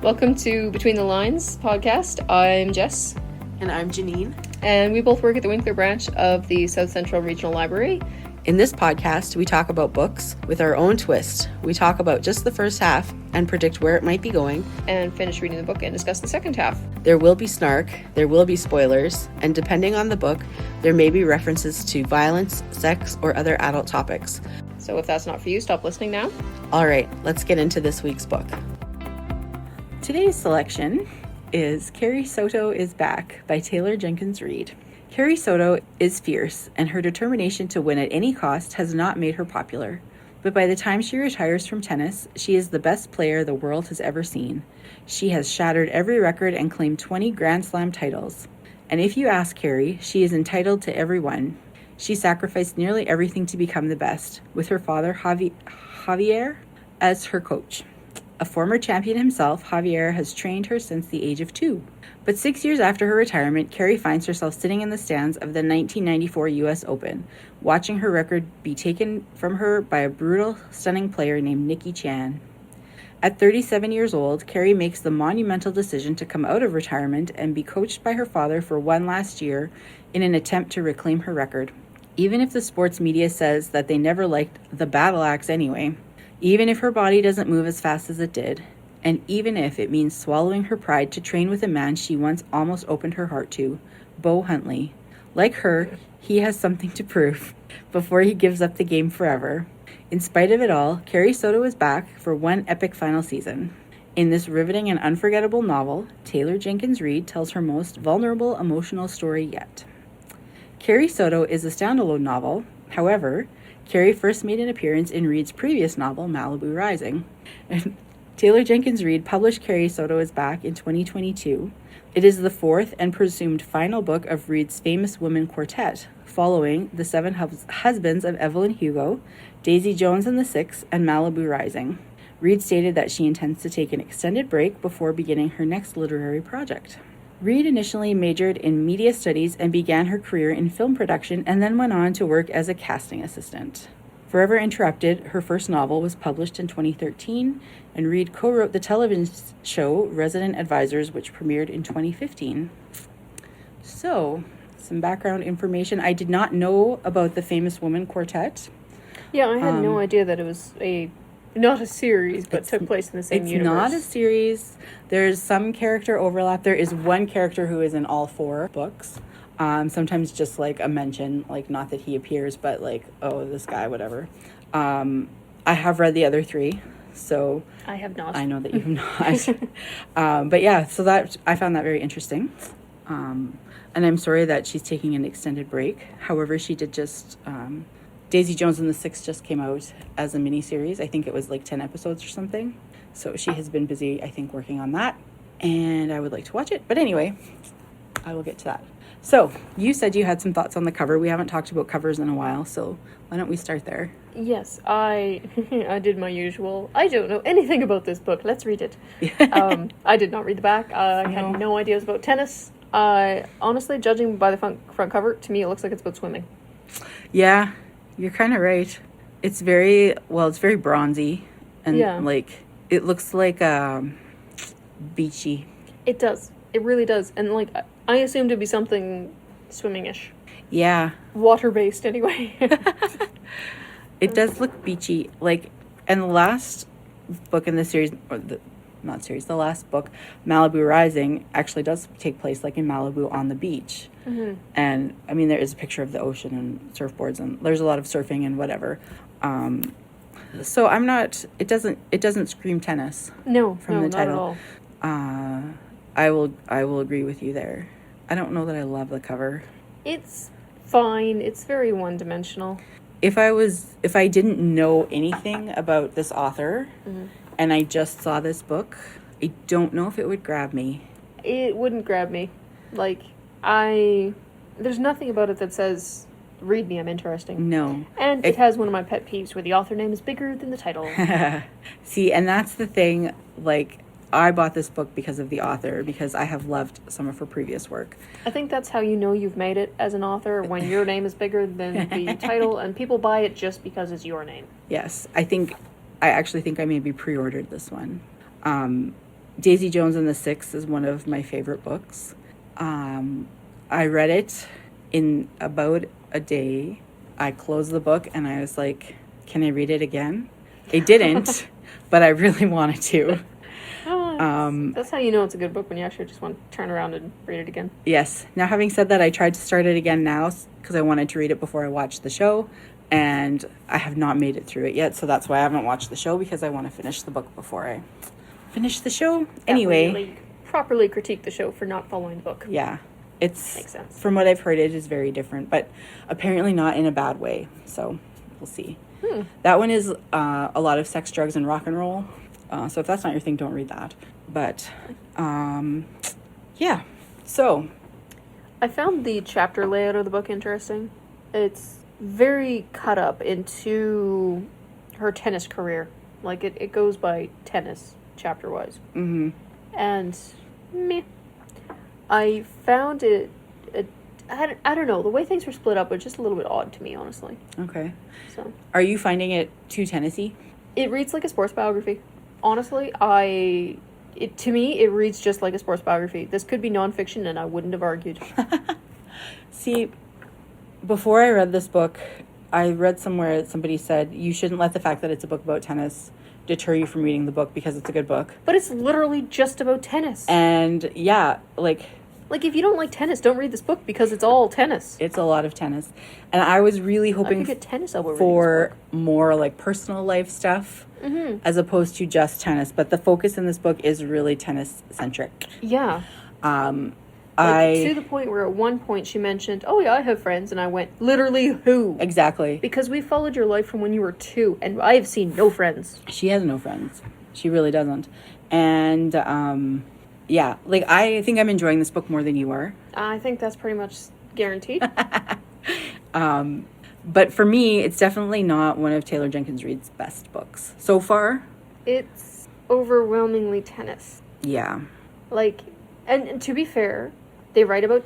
Welcome to Between the Lines podcast. I'm Jess. And I'm Janine. And we both work at the Winkler branch of the South Central Regional Library. In this podcast, we talk about books with our own twist. We talk about just the first half and predict where it might be going. And finish reading the book and discuss the second half. There will be snark, there will be spoilers, and depending on the book, there may be references to violence, sex, or other adult topics. So if that's not for you, stop listening now. All right, let's get into this week's book. Today's selection is Carrie Soto is Back by Taylor Jenkins Reid. Carrie Soto is fierce, and her determination to win at any cost has not made her popular. But by the time she retires from tennis, she is the best player the world has ever seen. She has shattered every record and claimed 20 Grand Slam titles. And if you ask Carrie, she is entitled to every one. She sacrificed nearly everything to become the best, with her father Javier as her coach. A former champion himself, Javier has trained her since the age of 2. But 6 years after her retirement, Carrie finds herself sitting in the stands of the 1994 U.S. Open, watching her record be taken from her by a brutal, stunning player named Nikki Chan. At 37 years old, Carrie makes the monumental decision to come out of retirement and be coached by her father for one last year in an attempt to reclaim her record. Even if the sports media says that they never liked the battle axe anyway, even if her body doesn't move as fast as it did, and even if it means swallowing her pride to train with a man she once almost opened her heart to, Bo Huntley. Like her, he has something to prove before he gives up the game forever. In spite of it all, Carrie Soto is back for one epic final season. In this riveting and unforgettable novel, Taylor Jenkins Reid tells her most vulnerable emotional story yet. Carrie Soto is a standalone novel. However, Carrie first made an appearance in Reid's previous novel, Malibu Rising. Taylor Jenkins Reid published Carrie Soto is Back in 2022. It is the fourth and presumed final book of Reid's famous women quartet, following The Seven Husbands of Evelyn Hugo, Daisy Jones and the Six, and Malibu Rising. Reid stated that she intends to take an extended break before beginning her next literary project. Reid initially majored in media studies and began her career in film production and then went on to work as a casting assistant. Forever Interrupted, her first novel, was published in 2013, and Reid co-wrote the television show Resident Advisors, which premiered in 2015. So, some background information. I did not know about the Famous Woman Quartet. Yeah, I had no idea that it was not a series, but took place in the same universe. It's not a series. There's some character overlap. There is one character who is in all 4 books. Sometimes just like a mention, like not that he appears, but like, oh, this guy, whatever. I have read the other 3, so I have not. I know that you have not. But yeah, so that I found that very interesting. And I'm sorry that she's taking an extended break. However, she did just Daisy Jones and the Six just came out as a miniseries. I think it was like 10 episodes or something. So she has been busy, I think, working on that. And I would like to watch it. But anyway, I will get to that. So you said you had some thoughts on the cover. We haven't talked about covers in a while, so why don't we start there? Yes, I did my usual. I don't know anything about this book. Let's read it. I did not read the back. I had no ideas about tennis. Honestly, judging by the front cover, to me it looks like it's about swimming. Yeah, you're kind of right. It's very bronzy, and like it looks like beachy. It does. It really does. And like I assumed it'd be something swimming-ish. Yeah. Water-based anyway. It does look beachy. Like, and the last book in the series, the last book, Malibu Rising, actually does take place like in Malibu on the beach. Mm-hmm. And I mean, there is a picture of the ocean and surfboards, and there's a lot of surfing and whatever. So I'm not, it doesn't scream tennis. No, from the title. Not at all. I will agree with you there. I don't know that I love the cover. It's fine. It's very one-dimensional. If I didn't know anything about this author, mm-hmm. and I just saw this book, I don't know if it would grab me. It wouldn't grab me. Like, there's nothing about it that says, read me, I'm interesting. No. And it has one of my pet peeves where the author name is bigger than the title. See, and that's the thing, like, I bought this book because of the author, because I have loved some of her previous work. I think that's how you know you've made it as an author, when your name is bigger than the title, and people buy it just because it's your name. Yes, I actually think I maybe pre-ordered this one. Daisy Jones and the Six is one of my favorite books. I read it in about a day. I closed the book and I was like, can I read it again? I didn't, but I really wanted to. That's how you know it's a good book, when you actually just want to turn around and read it again. Yes. Now, having said that, I tried to start it again now because I wanted to read it before I watched the show, and I have not made it through it yet, so that's why I haven't watched the show, because I want to finish the book before I finish the show. Anyway. Really properly critique the show for not following the book. Yeah. Makes sense. From what I've heard, it is very different, but apparently not in a bad way, so we'll see. That one is a lot of sex, drugs, and rock and roll. So if that's not your thing, don't read that. But, yeah. So. I found the chapter layout of the book interesting. It's very cut up into her tennis career. Like, it goes by tennis, chapter-wise. Mm-hmm. And, meh. I found it, I don't know, the way things were split up was just a little bit odd to me, honestly. Okay. So. Are you finding it too Tennessee? It reads like a sports biography. Honestly, to me, it reads just like a sports biography. This could be nonfiction, and I wouldn't have argued. See, before I read this book, I read somewhere that somebody said you shouldn't let the fact that it's a book about tennis deter you from reading the book because it's a good book. But it's literally just about tennis. And yeah, like if you don't like tennis, don't read this book because it's all tennis. It's a lot of tennis. And I was really hoping for more like personal life stuff. Mm-hmm. As opposed to just tennis, but the focus in this book is really tennis centric. Yeah. To the point where at one point she mentioned, "Oh yeah, I have friends," and I went, "Literally who?" Exactly. Because we followed your life from when you were 2, and I have seen no friends. She has no friends. She really doesn't. And yeah, like I think I'm enjoying this book more than you are. I think that's pretty much guaranteed. But for me, it's definitely not one of Taylor Jenkins Reid's best books so far. It's overwhelmingly tennis. Yeah. Like, and to be fair, she writes about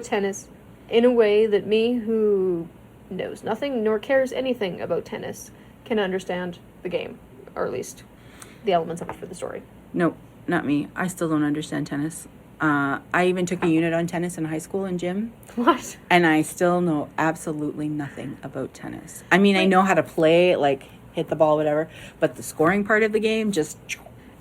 tennis in a way that me, who knows nothing nor cares anything about tennis, can understand the game, or at least the elements of it for the story. No, not me. I still don't understand tennis. I even took a unit on tennis in high school in gym. What? And I still know absolutely nothing about tennis. I mean, I know how to play, like, hit the ball, whatever, but the scoring part of the game, just...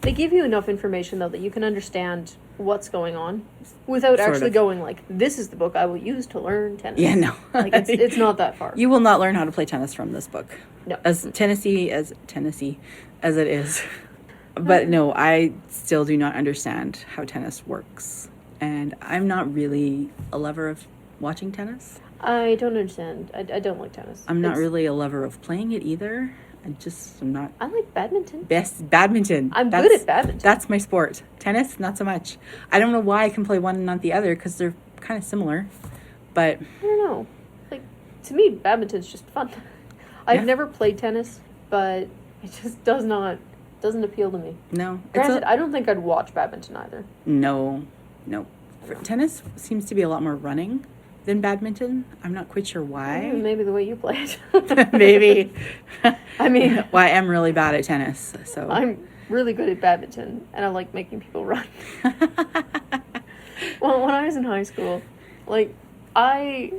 They give you enough information, though, that you can understand what's going on without actually going, like, this is the book I will use to learn tennis. Yeah, no. Like, it's not that far. You will not learn how to play tennis from this book. No. As Tennessee as it is. But no, I still do not understand how tennis works. And I'm not really a lover of watching tennis. I don't understand. I don't like tennis. I'm not really a lover of playing it either. I'm not. I like badminton. Badminton. I'm good at badminton. That's my sport. Tennis, not so much. I don't know why I can play one and not the other, because they're kind of similar. But I don't know. Like, to me, badminton's just fun. I've never played tennis, but it just doesn't appeal to me. No. Granted, I don't think I'd watch badminton either. No. Tennis seems to be a lot more running than badminton. I'm not quite sure why. Maybe the way you play it. Maybe. I mean... Well, I am really bad at tennis, so... I'm really good at badminton, and I like making people run. Well, when I was in high school, like, I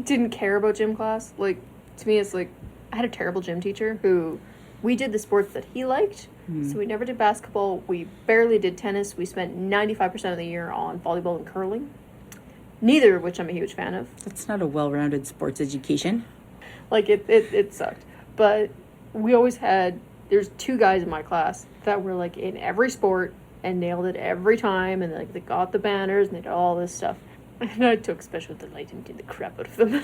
didn't care about gym class. Like, to me, it's like, I had a terrible gym teacher who... We did the sports that he liked, so we never did basketball. We barely did tennis. We spent 95% of the year on volleyball and curling, neither of which I'm a huge fan of. That's not a well-rounded sports education. Like, it sucked. But we always had, there's 2 guys in my class that were, like, in every sport and nailed it every time, and, like, they got the banners and they did all this stuff. And I took special delight in did the crap out of them.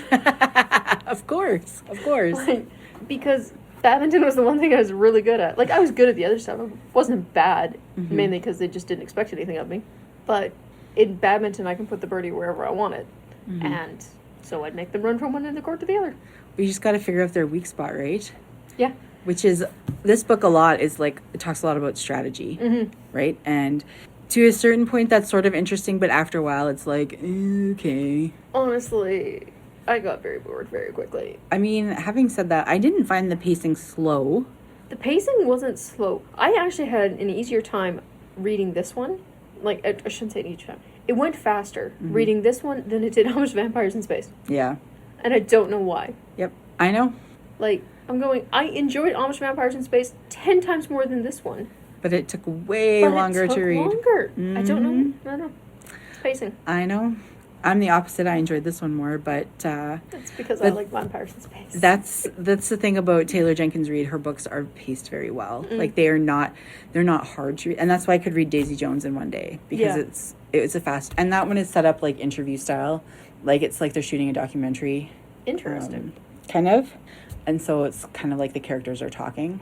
Of course. Like, because... badminton was the one thing I was really good at. Like, I was good at the other stuff. I wasn't bad, mainly because they just didn't expect anything of me. But in badminton, I can put the birdie wherever I want it. And so I'd make them run from one end of the court to the other. We just got to figure out their weak spot, right? Yeah. Which is, this book a lot is like, it talks a lot about strategy, right? And to a certain point, that's sort of interesting, but after a while, it's like, okay. Honestly... I got very bored very quickly. I mean, having said that, I didn't find the pacing slow. The pacing wasn't slow. I actually had an easier time reading this one, like, I shouldn't say it each time. It went faster reading this one than it did Amish Vampires in Space. Yeah. And I don't know why. Yep. I know. Like, I enjoyed Amish Vampires in Space 10 times more than this one. But it took way longer to read. Longer. I don't know. It's pacing. I know. I'm the opposite. I enjoyed this one more, but that's because I like Vampires in Space. That's the thing about Taylor Jenkins Reid. Her books are paced very well. Like they're not hard to read, and that's why I could read Daisy Jones in one day because it was a fast. And that one is set up like interview style, like it's like they're shooting a documentary. Interesting. Kind of, and so it's kind of like the characters are talking.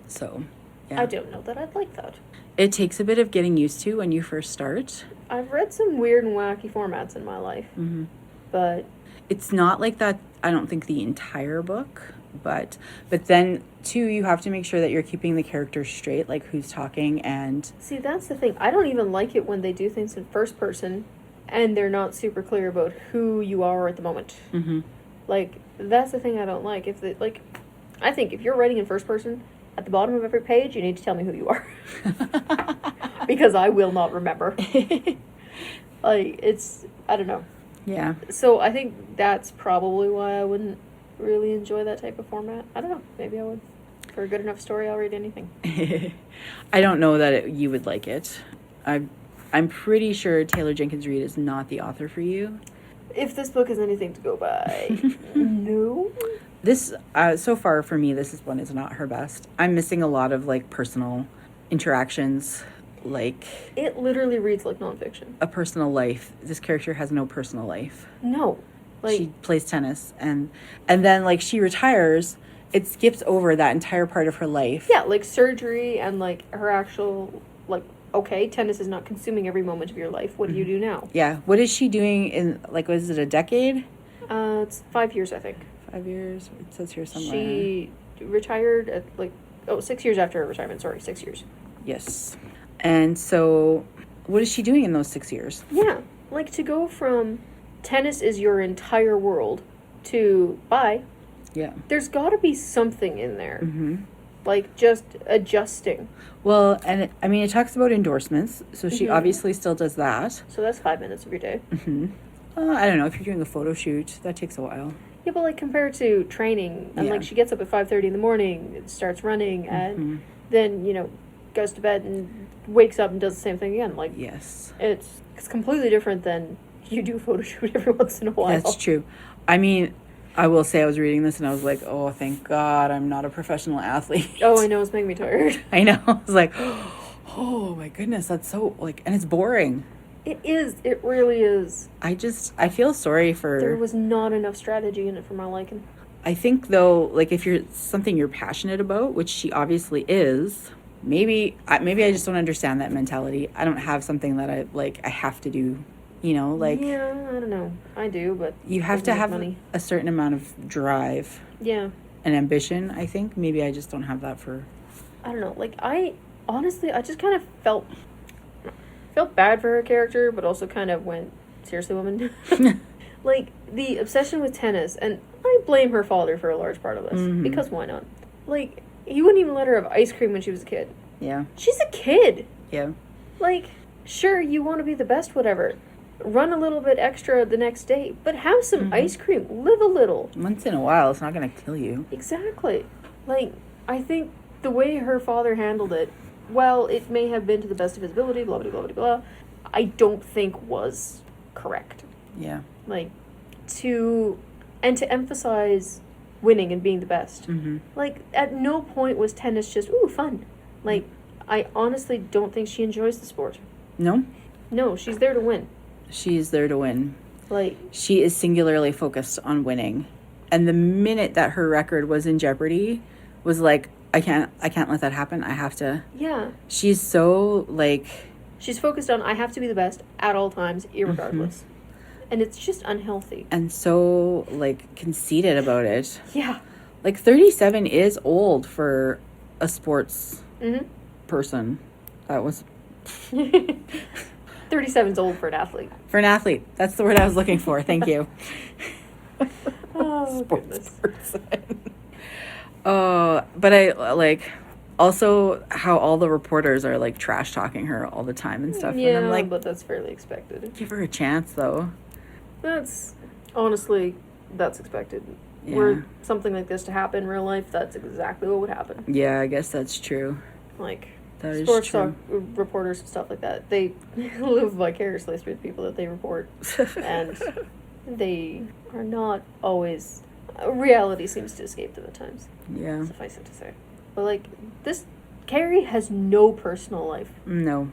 So, yeah. I don't know that I'd like that. It takes a bit of getting used to when you first start. I've read some weird and wacky formats in my life, but it's not like that. I don't think the entire book, but then too, you have to make sure that you're keeping the characters straight, like who's talking and. See, that's the thing. I don't even like it when they do things in first person, and they're not super clear about who you are at the moment. Mm-hmm. Like that's the thing I don't like. I think if you're writing in first person, at the bottom of every page, you need to tell me who you are. Because I will not remember. I don't know. Yeah. So I think that's probably why I wouldn't really enjoy that type of format. I don't know. Maybe I would. For a good enough story, I'll read anything. I don't know that you would like it. I'm pretty sure Taylor Jenkins Reid is not the author for you. If this book is anything to go by, no. This, so far for me, this one is not her best. I'm missing a lot of, like, personal interactions, like... It literally reads like nonfiction. A personal life. This character has no personal life. No. Like... She plays tennis, and then, like, she retires. It skips over that entire part of her life. Yeah, like, surgery and, like, her actual, like... Okay, tennis is not consuming every moment of your life. What do you do now? Yeah. What is she doing in, like, was it a decade? It's 5 years, I think. 5 years? It says here somewhere. She retired at, 6 years after her retirement. Sorry, 6 years. Yes. And so, what is she doing in those 6 years? Yeah. Like, to go from tennis is your entire world to bye. Yeah. There's got to be something in there. Mm-hmm. Like, just adjusting. Well, and it talks about endorsements, so she obviously still does that. So that's 5 minutes of your day. Mm-hmm. I don't know, if you're doing a photo shoot, that takes a while. Yeah, but, like, compared to training, and, like, she gets up at 5:30 in the morning, starts running, and then, goes to bed and wakes up and does the same thing again. Like, yes. It's completely different than you do a photo shoot every once in a while. That's true. I mean... I will say I was reading this and I was like, oh, thank God I'm not a professional athlete. Oh, I know. It's making me tired. I know. I was like, oh, my goodness. That's so, like, and it's boring. It is. It really is. I feel sorry for... There was not enough strategy in it for my liking. I think, though, like, if you're something you're passionate about, which she obviously is, maybe I just don't understand that mentality. I don't have something that I have to do. Like... Yeah, I don't know. I do, but... You have to have a certain amount of drive. Yeah. And ambition, I think. Maybe I just don't have that for... I don't know. Like, honestly, I just kind of felt bad for her character, but also kind of went, seriously, woman? Like, the obsession with tennis, and I blame her father for a large part of this, because why not? Like, he wouldn't even let her have ice cream when she was a kid. Yeah. She's a kid. Yeah. Like, sure, you want to be the best, whatever. Run a little bit extra the next day, but have some ice cream. Live a little. Once in a while, it's not going to kill you. Exactly. Like, I think the way her father handled it, while it may have been to the best of his ability, blah, blah, blah, blah, blah, I don't think was correct. Yeah. Like, to emphasize winning and being the best. Mm-hmm. Like, at no point was tennis just, ooh, fun. Like, I honestly don't think she enjoys the sport. No? No, she's there to win. She is there to win. Like, she is singularly focused on winning. And the minute that her record was in jeopardy was like, I can't let that happen. I have to. Yeah. She's so, like... She's focused on, I have to be the best at all times, irregardless. And it's just unhealthy. And so, like, conceited about it. Yeah. Like, 37 is old for a sports person. That was... 37's old for an athlete. For an athlete. That's the word I was looking for. Thank you. Oh, goodness. But I, like, Also, how all the reporters are, like, trash-talking her all the time and stuff. Yeah, and I'm like, but that's fairly expected. give her a chance, though. Honestly, that's expected. Yeah. Were something like this to happen in real life, that's exactly what would happen. Yeah, I guess that's true. Like, That is sports true. reporters and stuff like that, they live vicariously through the people that they report. And they are not always... reality seems to escape them at times. Yeah. Suffice it to say. But, like, Carrie has no personal life. No.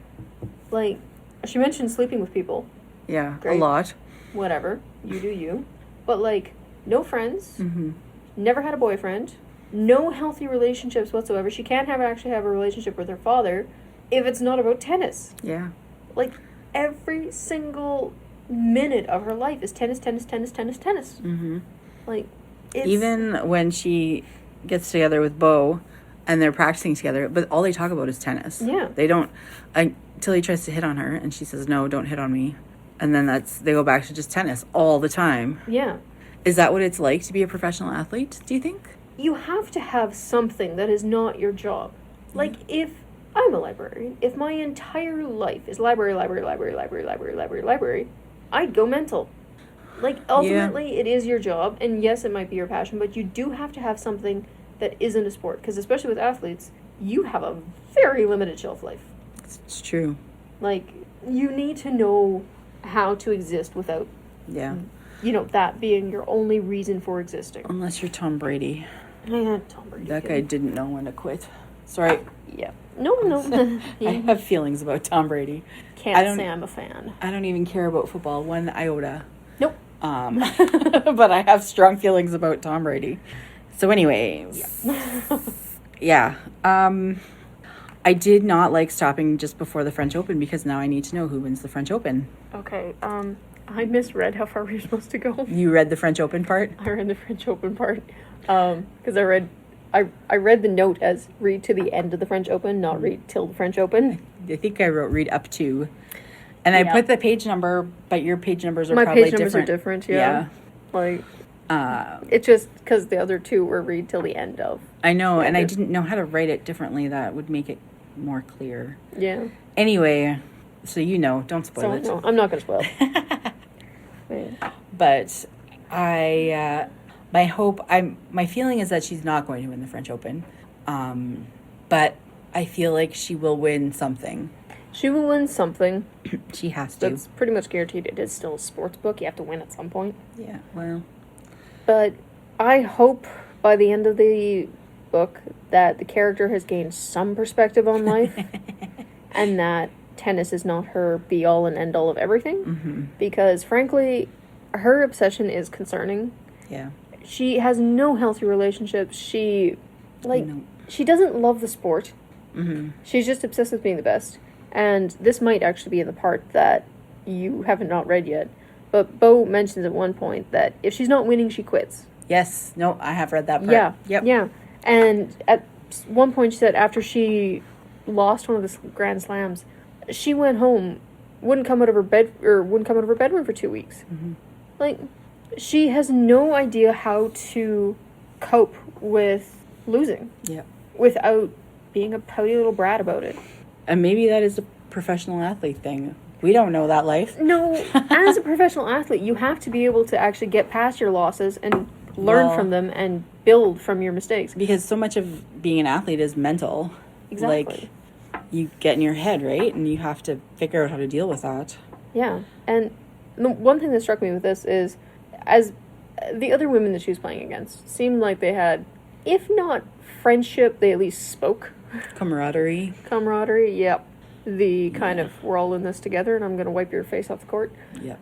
Like, she mentioned sleeping with people. Yeah, Great. a lot. Whatever. You do you. But, like, no friends. Mm-hmm. Never had a boyfriend. No healthy relationships whatsoever. She can't actually have a relationship with her father if it's not about tennis. Yeah. Like, every single minute of her life is tennis, tennis, tennis, tennis, tennis. Mm-hmm. Like, it's... Even when she gets together with Beau and they're practicing together, but all they talk about is tennis. Yeah. They don't... Until he tries to hit on her and she says, no, don't hit on me. And then they go back to just tennis all the time. Yeah. Is that what it's like to be a professional athlete, do you think? You have to have something that is not your job. Like, if I'm a librarian, if my entire life is library, I'd go mental. Like, ultimately, it is your job, and yes, it might be your passion, but you do have to have something that isn't a sport, because especially with athletes, you have a very limited shelf life. It's true. Like, you need to know how to exist without, that being your only reason for existing. Unless you're Tom Brady. Yeah, Tom Brady. That guy didn't know when to quit. Sorry. Yeah. No. I have feelings about Tom Brady. Can't say I'm a fan. I don't even care about football one iota. Nope. But I have strong feelings about Tom Brady. So anyways. Yeah. I did not like stopping just before the French Open because now I need to know who wins the French Open. Okay. I misread how far we were supposed to go. You read the French Open part? I read the French Open part. Because I read the note as read to the end of the French Open, not read till the French Open. I think I wrote read up to. And I put the page number, but your page numbers are probably different. My page numbers are different, yeah. Like, it's just because the other two were read till the end of. I know, and I didn't know how to write it differently. That would make it more clear. Yeah. Anyway, so don't spoil it. No, I'm not going to spoil it. But my feeling is that she's not going to win the French Open. But I feel like she will win something. She will win something. She has to. That's pretty much guaranteed. It is still a sports book. You have to win at some point. Yeah, well. But I hope by the end of the book that the character has gained some perspective on life and that tennis is not her be-all and end-all of everything. Mm-hmm. Because, frankly, her obsession is concerning. Yeah. She has no healthy relationships. She doesn't love the sport. Mm-hmm. She's just obsessed with being the best. And this might actually be in the part that you haven't not read yet. But Beau mentions at one point that if she's not winning, she quits. Yes. No, I have read that part. Yeah. Yep. Yeah. And at one point she said after she lost one of the Grand Slams, she went home, wouldn't come out of her bedroom for 2 weeks. Mm-hmm. Like, she has no idea how to cope with losing. Yeah. Without being a pouty little brat about it. And maybe that is a professional athlete thing. We don't know that life. No, as a professional athlete, you have to be able to actually get past your losses and learn from them and build from your mistakes. Because so much of being an athlete is mental. Exactly. Like, you get in your head, right? And you have to figure out how to deal with that. Yeah. And the one thing that struck me with this is, as the other women that she was playing against seemed like they had, if not friendship, they at least spoke. Camaraderie. Yep. The kind of, we're all in this together and I'm going to wipe your face off the court. Yep.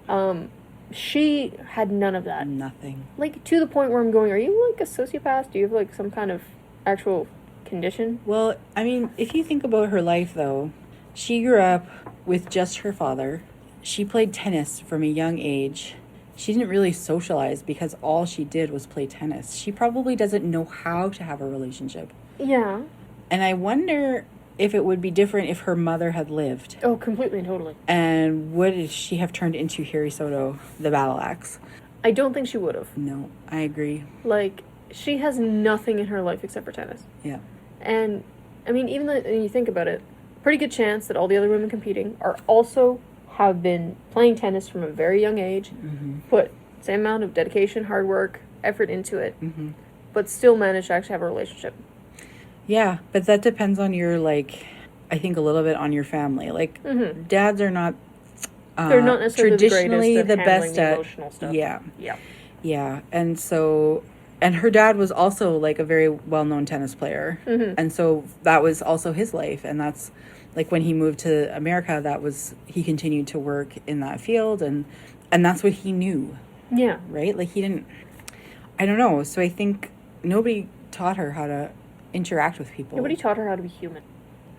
She had none of that. Nothing. Like, to the point where I'm going, are you like a sociopath? Do you have like some kind of actual condition? Well, I mean, if you think about her life though, she grew up with just her father. She played tennis from a young age. She didn't really socialize because all she did was play tennis. She probably doesn't know how to have a relationship. Yeah. And I wonder if it would be different if her mother had lived. Oh, completely and totally. And would she have turned into Carrie Soto, the battle axe? I don't think she would have. No, I agree. Like, she has nothing in her life except for tennis. Yeah. And I mean, even though you think about it, pretty good chance that all the other women competing have been playing tennis from a very young age, put same amount of dedication, hard work, effort into it, but still managed to actually have a relationship. Yeah, but that depends on your, like, I think a little bit on your family. Like, dads are not they're not necessarily traditionally the best the at emotional stuff. Yeah. And so, and her dad was also like a very well-known tennis player, and so that was also his life. And that's like when he moved to America, he continued to work in that field, and that's what he knew. Yeah. Right. Like I don't know. So I think nobody taught her how to interact with people. Nobody taught her how to be human.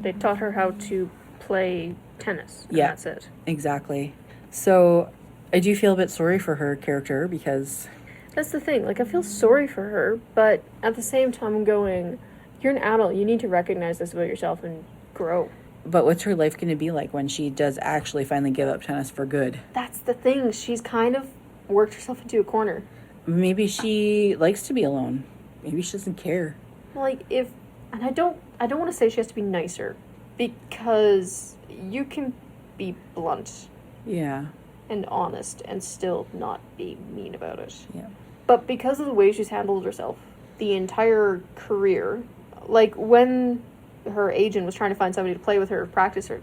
They taught her how to play tennis. And that's it. Exactly. So I do feel a bit sorry for her character because... That's the thing. Like, I feel sorry for her, but at the same time I'm going, you're an adult. You need to recognize this about yourself and grow. But what's her life going to be like when she does actually finally give up tennis for good? That's the thing. She's kind of worked herself into a corner. Maybe she likes to be alone. Maybe she doesn't care. Like, and I don't want to say she has to be nicer, because you can be blunt. Yeah. And honest and still not be mean about it. Yeah. But because of the way she's handled herself, the entire career, like when her agent was trying to find somebody to play with her, practice her,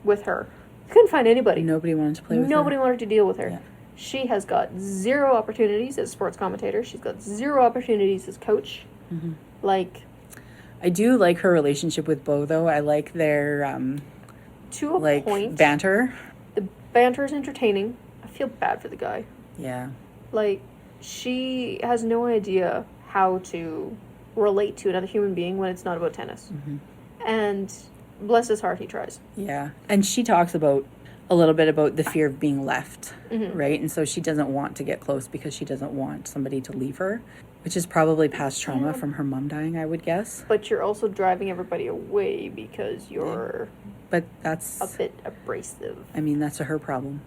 with her, couldn't find anybody. Nobody wanted to play with her. Nobody wanted to deal with her. Yeah. She has got 0 opportunities as a sports commentator. She's got 0 opportunities as coach. Like, I do like her relationship with Bo, though. I like their to a point, banter. The banter is entertaining. I feel bad for the guy. Yeah. Like, she has no idea how to relate to another human being when it's not about tennis. And bless his heart, he tries. Yeah. And she talks about a little bit about the fear of being left, right? And so she doesn't want to get close because she doesn't want somebody to leave her, which is probably past trauma from her mom dying, I would guess. But you're also driving everybody away because you're but that's a bit abrasive. I mean, that's her problem.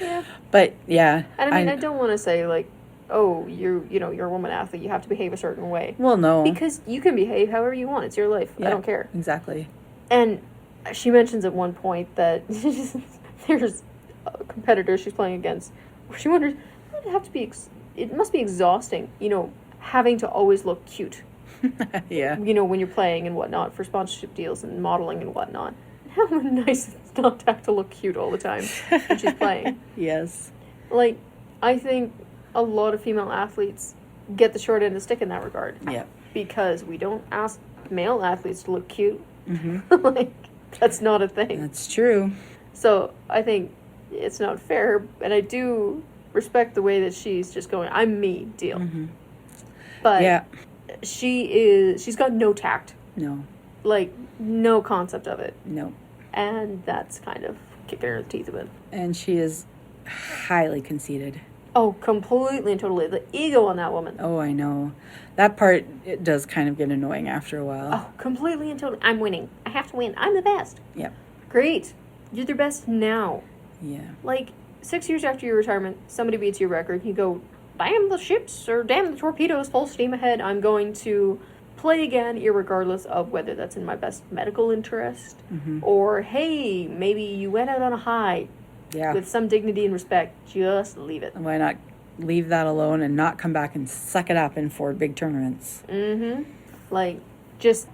Yeah. But yeah. And I mean, I don't want to say like, oh, you're a woman athlete, you have to behave a certain way. Well, no. Because you can behave however you want. It's your life. Yeah, I don't care. Exactly. And she mentions at one point that there's a competitor she's playing against where she wonders, it must be exhausting, having to always look cute. Yeah. When you're playing and whatnot for sponsorship deals and modeling and whatnot. How nice it's not to have to look cute all the time when she's playing. Yes. Like, I think a lot of female athletes get the short end of the stick in that regard. Yeah. Because we don't ask male athletes to look cute. Like, that's not a thing. That's true. So I think it's not fair, and I do respect the way that she's just going, I'm me, deal. But yeah. she's got no tact. No. Like, no concept of it. No. And that's kind of kicking her in the teeth a bit. And she is highly conceited. Oh, completely and totally. The ego on that woman. Oh, I know. That part, it does kind of get annoying after a while. Oh, completely and totally. I'm winning. I have to win. I'm the best. Yep. Great. You're the best now. Yeah. Like, 6 years after your retirement, somebody beats your record. You go, damn the ships, or damn the torpedoes, full steam ahead. I'm going to play again, irregardless of whether that's in my best medical interest. Or, hey, maybe you went out on a high. Yeah. With some dignity and respect. Just leave it. Why not leave that alone and not come back and suck it up in 4 big tournaments? Like, just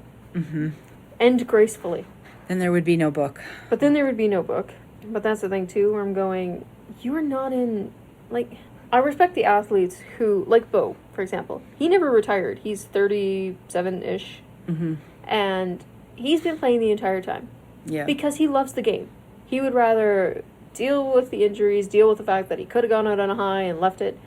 end gracefully. Then there would be no book. But then there would be no book. But that's the thing, too, where I'm going, you're not in, like, I respect the athletes who, like Bo, for example. He never retired. He's 37-ish. And he's been playing the entire time. Yeah. Because he loves the game. He would rather deal with the injuries, deal with the fact that he could have gone out on a high and left it.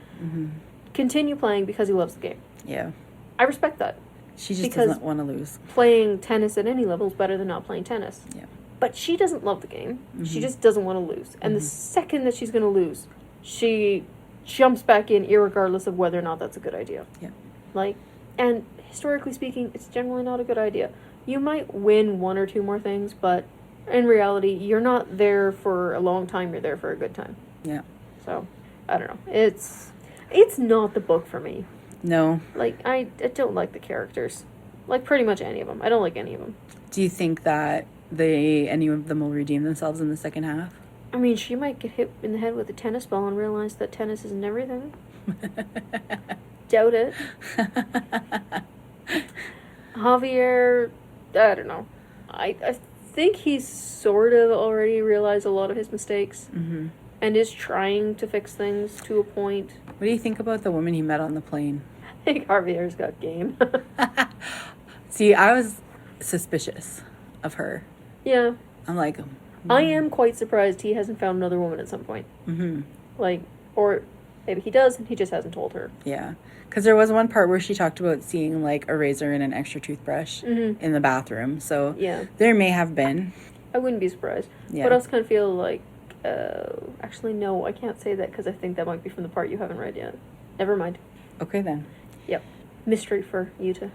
Continue playing because he loves the game. Yeah. I respect that. She just doesn't want to lose. Playing tennis at any level is better than not playing tennis. Yeah. But she doesn't love the game. She just doesn't want to lose. And the second that she's going to lose, she jumps back in irregardless of whether or not that's a good idea. Yeah. Like, and historically speaking, it's generally not a good idea. You might win 1 or 2 more things, but in reality, you're not there for a long time. You're there for a good time. Yeah. So, I don't know. It's not the book for me. No. Like, I don't like the characters. Like, pretty much any of them. I don't like any of them. Do you think that any of them will redeem themselves in the second half? I mean, she might get hit in the head with a tennis ball and realize that tennis isn't everything. Doubt it. Javier, I don't know. I think he's sort of already realized a lot of his mistakes. Mm-hmm. And is trying to fix things to a point. What do you think about the woman he met on the plane? I think Javier's got game. See, I was suspicious of her. Yeah. I'm like... I am quite surprised he hasn't found another woman at some point. Mm-hmm. Like, or maybe he does and he just hasn't told her. Yeah. Because there was one part where she talked about seeing, like, a razor and an extra toothbrush in the bathroom. So yeah, there may have been. I wouldn't be surprised. Yeah. But I also kind of feel like... actually, no, I can't say that because I think that might be from the part you haven't read yet. Never mind. Okay, then. Yep. Mystery for you to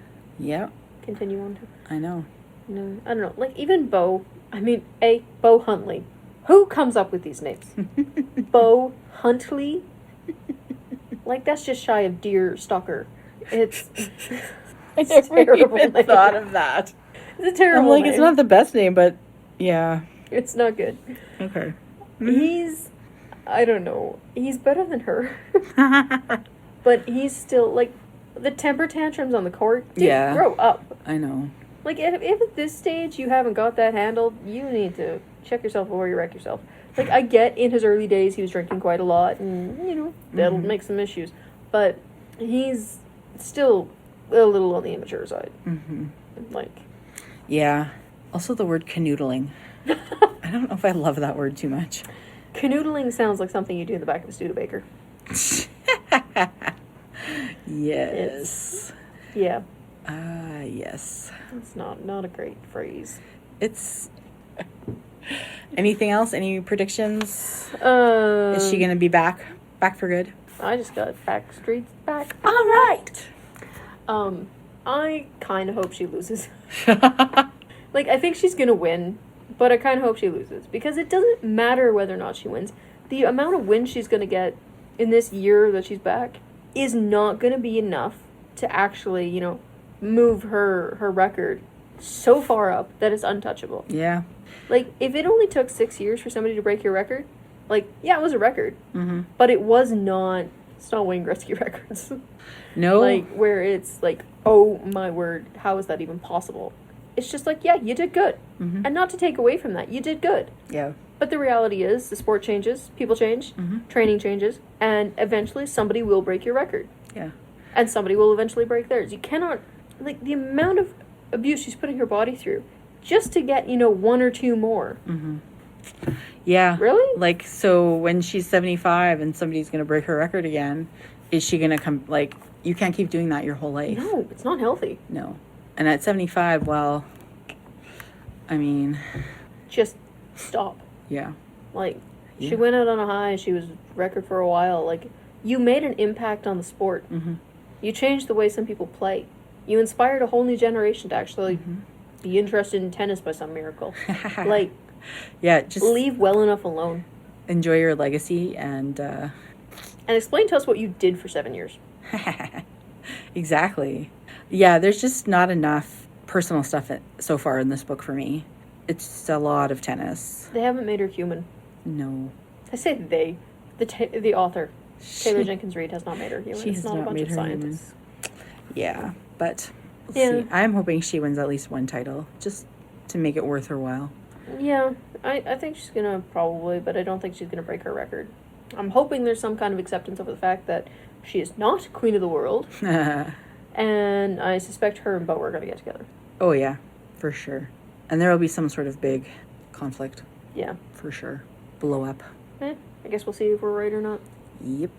continue on to. I know. No, I don't know. Like, even Bo Huntley. Who comes up with these names? Bo Huntley? Like, that's just shy of Deer Stalker. It's... I never even thought of that. It's a terrible name. It's not the best name, but yeah. It's not good. Okay. He's... I don't know. He's better than her. But he's still, like, the temper tantrums on the court. Dude, grow up. I know. Like, if at this stage you haven't got that handled, you need to check yourself before you wreck yourself. Like, I get in his early days he was drinking quite a lot, and, you know, that'll make some issues. But he's still a little on the immature side. Mm-hmm. Like... Yeah. Also the word canoodling. I don't know if I love that word too much. Canoodling sounds like something you do in the back of a Studebaker. Yes. Yeah. Yes. It's not a great phrase. It's... Anything else? Any predictions? Is she gonna be back for good? I just got Backstreet's back. All right. I kind of hope she loses. Like, I think she's gonna win, but I kind of hope she loses because it doesn't matter whether or not she wins. The amount of wins she's gonna get in this year that she's back is not gonna be enough to actually, you know, move her record so far up that it's untouchable. Yeah. Like, if it only took 6 years for somebody to break your record, like, yeah, it was a record. Mm-hmm. But it was not... It's not Wayne Gretzky records. No. Like, where it's like, oh, my word, how is that even possible? It's just like, yeah, you did good. Mm-hmm. And not to take away from that, you did good. Yeah. But the reality is, the sport changes, people change, training changes, and eventually somebody will break your record. Yeah. And somebody will eventually break theirs. You cannot... Like, the amount of abuse she's putting her body through just to get, you know, 1 or 2 more. Mm-hmm. Yeah. Really? Like, so when she's 75 and somebody's going to break her record again, is she going to come, like, you can't keep doing that your whole life. No, it's not healthy. No. And at 75, well, I mean... Just stop. Yeah. Like, she went out on a high, she was record for a while. Like, you made an impact on the sport. Mm-hmm. You changed the way some people play. You inspired a whole new generation to actually be interested in tennis by some miracle. Like, yeah, just leave well enough alone. Enjoy your legacy and explain to us what you did for 7 years. Exactly. Yeah, there's just not enough personal stuff so far in this book for me. It's just a lot of tennis. They haven't made her human. No. I say they. The author, Taylor Jenkins Reid, has not made her human. She has not a bunch made of her scientists. Human. Yeah, but we'll see. I'm hoping she wins at least one title, just to make it worth her while. Yeah, I think she's going to probably, but I don't think she's going to break her record. I'm hoping there's some kind of acceptance of the fact that she is not queen of the world. And I suspect her and Bo are going to get together. Oh, yeah, for sure. And there will be some sort of big conflict. Yeah. For sure. Blow up. I guess we'll see if we're right or not. Yep.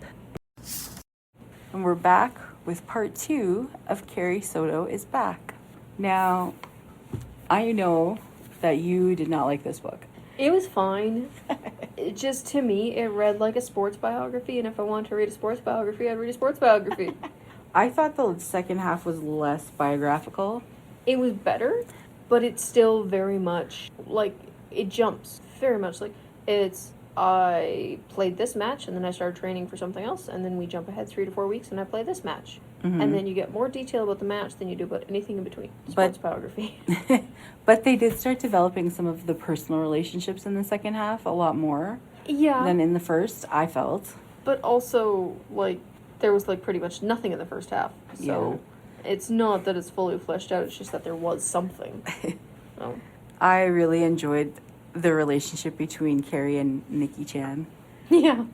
And we're back with part 2 of Carrie Soto is Back. Now, I know that you did not like this book. It was fine. It just, to me, it read like a sports biography, and if I wanted to read a sports biography, I'd read a sports biography. I thought the second half was less biographical. It was better, but it's still very much, like, it jumps very much. Like, it's, I played this match, and then I started training for something else, and then we jump ahead 3 to 4 weeks, and I play this match. and then you get more detail about the match than you do about anything in between. Sports biography. But they did start developing some of the personal relationships in the second half a lot more than in the first, I felt. But also, like, there was, like, pretty much nothing in the first half. So it's not that it's fully fleshed out, it's just that there was something. So. I really enjoyed the relationship between Carrie and Nikki Chan. Yeah.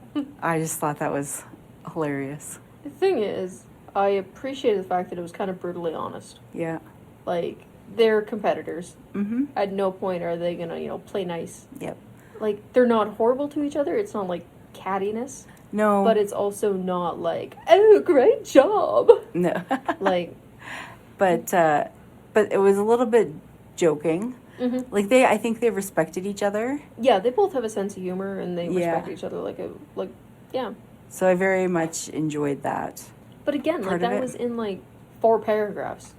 I just thought that was hilarious. The thing is, I appreciated the fact that it was kind of brutally honest. Yeah. Like, they're competitors. Mm-hmm. At no point are they gonna, play nice. Yep. Like, they're not horrible to each other. It's not, like, cattiness. No. But it's also not, like, oh, great job. No. Like. But it was a little bit joking. Mm-hmm. Like, I think they respected each other. Yeah, they both have a sense of humor, and they respect each other yeah. So I very much enjoyed that. But again, like, that was in, like, 4 paragraphs.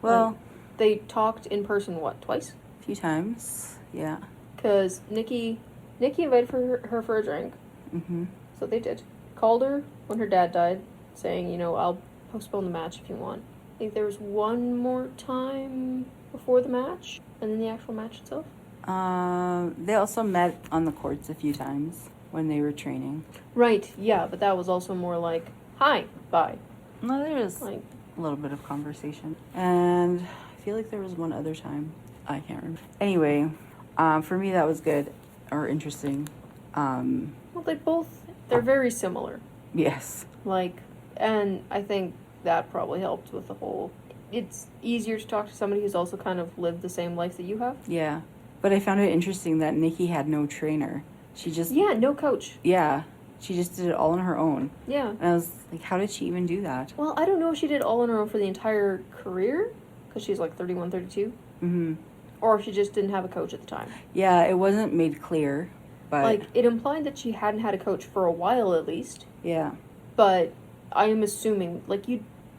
Well. Like, they talked in person, twice? A few times, yeah. Because Nikki invited her for a drink. Mm-hmm. So they did. Called her when her dad died, saying, I'll postpone the match if you want. I think there was one more time before the match, and then the actual match itself. They also met on the courts a few times when they were training. Right, yeah, but that was also more like, hi, bye. No, there was like a little bit of conversation. And I feel like there was one other time. I can't remember. Anyway, for me that was good or interesting. Well, they're very similar. Yes. Like, and I think that probably helped with the whole, it's easier to talk to somebody who's also kind of lived the same life that you have. Yeah. But I found it interesting that Nikki had no trainer. She just... Yeah, no coach. Yeah. She just did it all on her own. Yeah. And I was like, how did she even do that? Well, I don't know if she did all on her own for the entire career, because she's like 31, 32. Mm-hmm. Or if she just didn't have a coach at the time. Yeah, it wasn't made clear, but... Like, it implied that she hadn't had a coach for a while at least. Yeah. But I am assuming, like,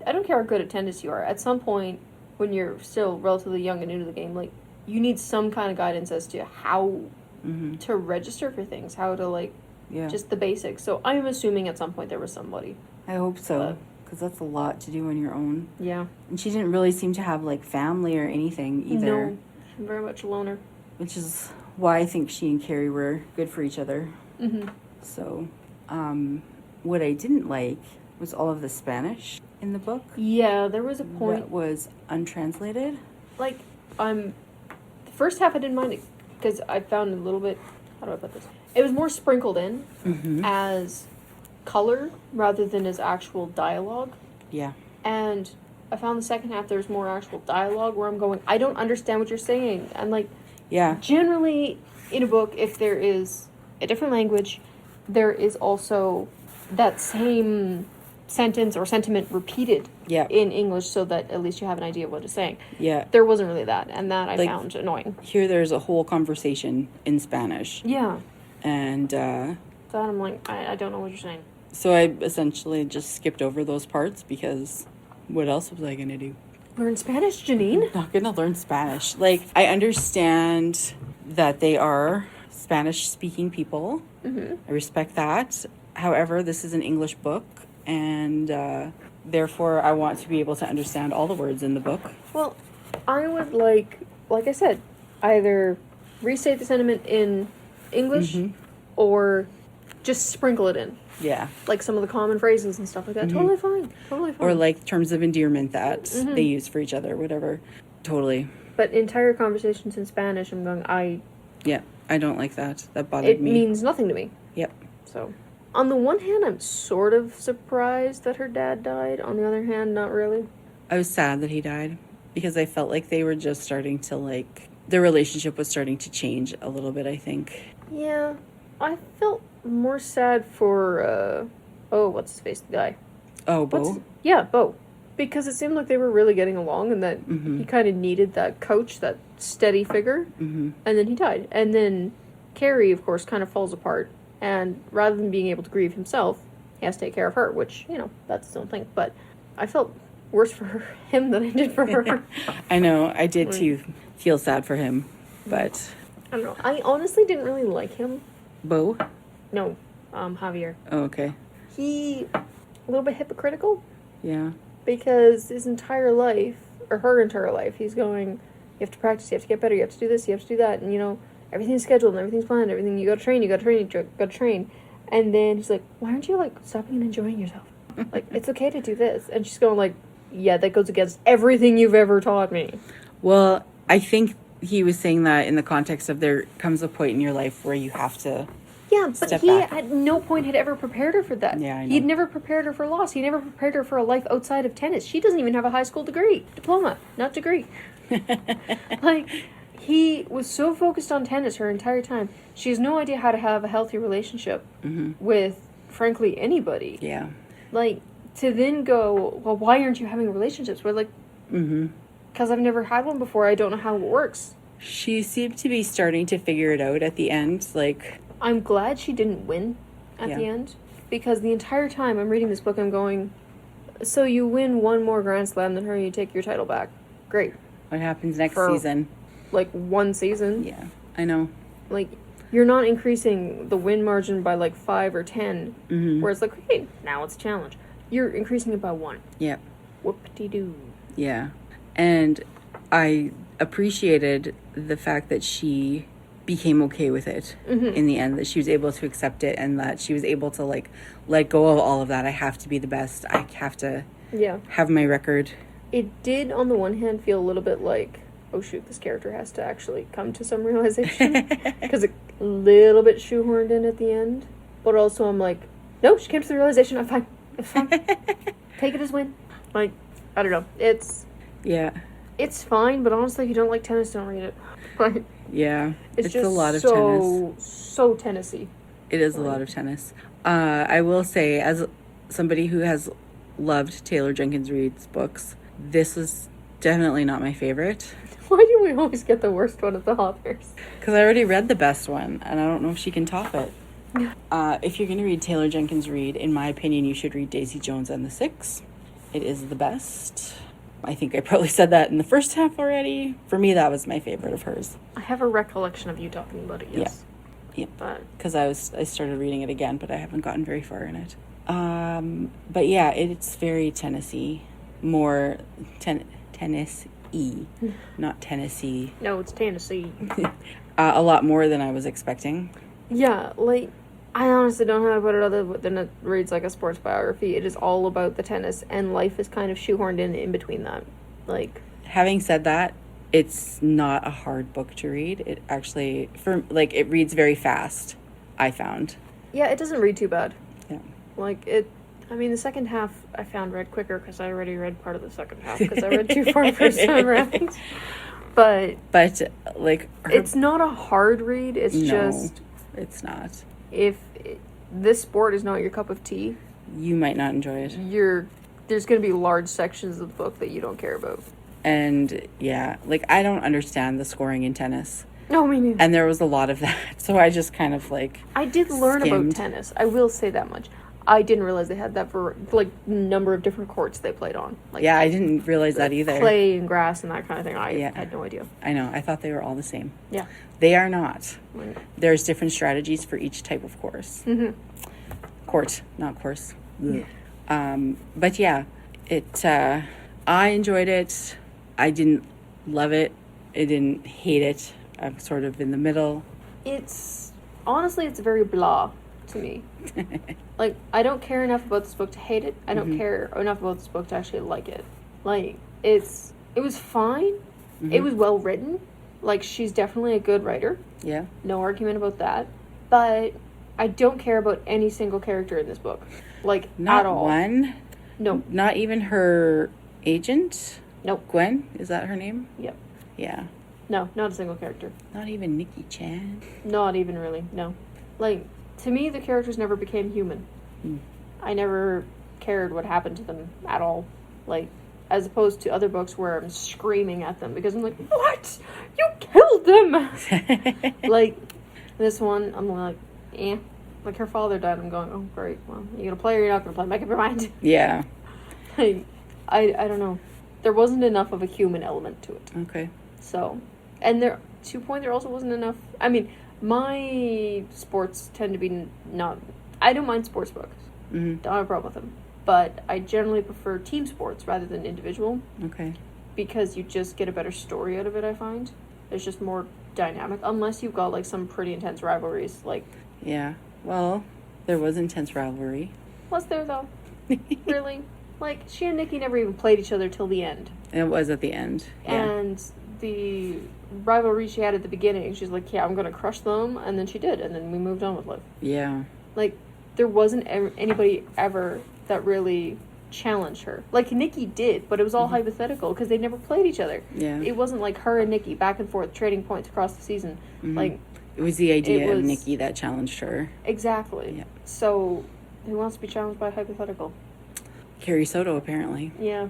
I don't care how good at tennis you are, at some point, when you're still relatively young and new to the game, like, you need some kind of guidance as to how to register for things, how to, like, just the basics. So I'm assuming at some point there was somebody. I hope so, because that's a lot to do on your own. Yeah. And she didn't really seem to have, like, family or anything either. No, she's very much a loner. Which is why I think she and Carrie were good for each other. Mm-hmm. So, what I didn't like was all of the Spanish in the book. Yeah, there was a point that was untranslated. Like, the first half I didn't mind it, because I found a little bit, how do I put this? It was more sprinkled in as color rather than as actual dialogue. Yeah. And I found the second half there's more actual dialogue where I'm going, I don't understand what you're saying. And, like, generally in a book, if there is a different language, there is also that same sentence or sentiment repeated in English so that at least you have an idea of what it's saying. Yeah. There wasn't really that, and that I found annoying. Here there's a whole conversation in Spanish. Yeah. And that I'm like, I don't know what you're saying. So I essentially just skipped over those parts because what else was I going to do? Learn Spanish, Janine? I'm not going to learn Spanish. Like, I understand that they are Spanish-speaking people. Mm-hmm. I respect that. However, this is an English book, and therefore I want to be able to understand all the words in the book. Well, I would like I said, either restate the sentiment in English or just sprinkle it in. Yeah. Like some of the common phrases and stuff like that. Totally fine. Totally fine. Or like terms of endearment that they use for each other, whatever. Totally. But entire conversations in Spanish, I'm going, Yeah, I don't like that. That bothered me. It means nothing to me. Yep. So, on the one hand, I'm sort of surprised that her dad died. On the other hand, not really. I was sad that he died because I felt like they were just starting to, like, their relationship was starting to change a little bit, I think. Yeah. I felt more sad for, what's his face, the guy? Oh, Bo? Yeah, Bo. Because it seemed like they were really getting along and that he kind of needed that coach, that steady figure. Mm-hmm. And then he died. And then Carrie, of course, kind of falls apart. And rather than being able to grieve himself, he has to take care of her, which, that's his own thing. But I felt worse for him than I did for her. I know. I did, too, feel sad for him. But I don't know. I honestly didn't really like him. Bo? No, Javier. Oh, okay. He, a little bit hypocritical. Yeah. because his entire life, or her entire life, he's going, you have to practice, you have to get better, you have to do this, you have to do that, and, you know, everything's scheduled and everything's planned, everything, you gotta train, you gotta train. And then he's like, why aren't you, like, stopping and enjoying yourself? Like, it's okay to do this. And she's going, like, yeah, that goes against everything you've ever taught me. Well, I think he was saying that in the context of there comes a point in your life where you have to but he back. at no point had ever prepared her for that. Yeah, I know. He'd never prepared her for loss. He never prepared her for a life outside of tennis. She doesn't even have a high school diploma, not degree. Like, he was so focused on tennis her entire time. She has no idea how to have a healthy relationship with, frankly, anybody. Yeah. Like, to then go, well, why aren't you having relationships? We're like, because I've never had one before. I don't know how it works. She seemed to be starting to figure it out at the end. Like, I'm glad she didn't win at the end, because the entire time I'm reading this book, I'm going, so you win one more Grand Slam than her, you take your title back. Great. what happens next season? Like, one season. Yeah, I know. Like, you're not increasing the win margin by, like, 5 or 10, where it's like, okay, now it's a challenge. You're increasing it by 1. Yep. Whoop-de-doo. Yeah. And I appreciated the fact that she became okay with it in the end, that she was able to accept it, and that she was able to, like, let go of all of that. I have to be the best. I have to have my record. It did, on the one hand, feel a little bit like, oh shoot, this character has to actually come to some realization, because it a little bit shoehorned in at the end. But also I'm like, no, she came to the realization, I'm fine. It's fine. Take it as win. Like, I don't know. It's fine, but honestly, if you don't like tennis, don't read it. Like, yeah, it's just a lot of tennis. So Tennessee. It is a lot of tennis. I will say, as somebody who has loved Taylor Jenkins Reid's books, this was definitely not my favorite. Why do we always get the worst one of the authors? Because I already read the best one, and I don't know if she can top it. If you're going to read Taylor Jenkins Reid, in my opinion, you should read Daisy Jones and the Six. It is the best. I think I probably said that in the first half already. For me, that was my favorite of hers. I have a recollection of you talking about it, yes. Yeah. Because I started reading it again, but I haven't gotten very far in it. But yeah, it's very Tennessee. More Tennessee, not Tennessee. No, it's Tennessee. A lot more than I was expecting. Yeah, like, I honestly don't know how to put it other than it reads like a sports biography. It is all about the tennis, and life is kind of shoehorned in between that. Like, having said that, it's not a hard book to read. It actually, it reads very fast, I found. Yeah, it doesn't read too bad. Yeah. Like, the second half I found read quicker because I already read part of the second half because I read too far first time around. But like, it's not a hard read. It's just... it's not. If this sport is not your cup of tea, you might not enjoy it. There's going to be large sections of the book that you don't care about. And yeah, like, I don't understand the scoring in tennis. No, me neither. And there was a lot of that, so I just kind of I did learn about tennis. I will say that much. I didn't realize they had that for number of different courts they played on. Like, yeah, I didn't realize that either. Clay and grass and that kind of thing. I had no idea. I know. I thought they were all the same. Yeah. They are not. Right. There's different strategies for each type of course. Mm-hmm. Court, not course. Yeah. But yeah, I enjoyed it. I didn't love it. I didn't hate it. I'm sort of in the middle. Honestly, it's very blah to me. Like, I don't care enough about this book to hate it. I don't care enough about this book to actually like it. Like, it was fine. It was well written. Like, she's definitely a good writer. Yeah. No argument about that. But I don't care about any single character in this book. Like, not at all. One? No. Not even her agent? Nope. Gwen? Is that her name? Yep. Yeah. No, not a single character. Not even Nikki Chan? Not even really, no. Like, to me, the characters never became human. I never cared what happened to them at all. Like, as opposed to other books where I'm screaming at them because I'm like, what? You killed them! Like, this one, I'm like, eh. Like, her father died. I'm going, oh, great. Well, you gonna play or you're not gonna play? Make up your mind. Yeah. Like, I don't know. There wasn't enough of a human element to it. Okay. So, and there also wasn't enough. I mean, my sports tend to be not. I don't mind sports books. Don't have a problem with them. but I generally prefer team sports rather than individual. Okay. Because you just get a better story out of it, I find. It's just more dynamic, unless you've got, like, some pretty intense rivalries, like... Yeah. Well, there was intense rivalry. Was there, though? Really? Like, she and Nikki never even played each other till the end. It was at the end. Yeah. And the rivalry she had at the beginning, she's like, yeah, I'm gonna crush them, and then she did, and then we moved on with life. Yeah. Like, there wasn't anybody ever that really challenged her. Like, Nikki did, but it was all hypothetical, because they never played each other. Yeah. It wasn't like her and Nikki back and forth trading points across the season. Like, it was the idea of Nikki that challenged her. Exactly. Yeah. So, who wants to be challenged by a hypothetical? Carrie Soto, apparently. Yeah.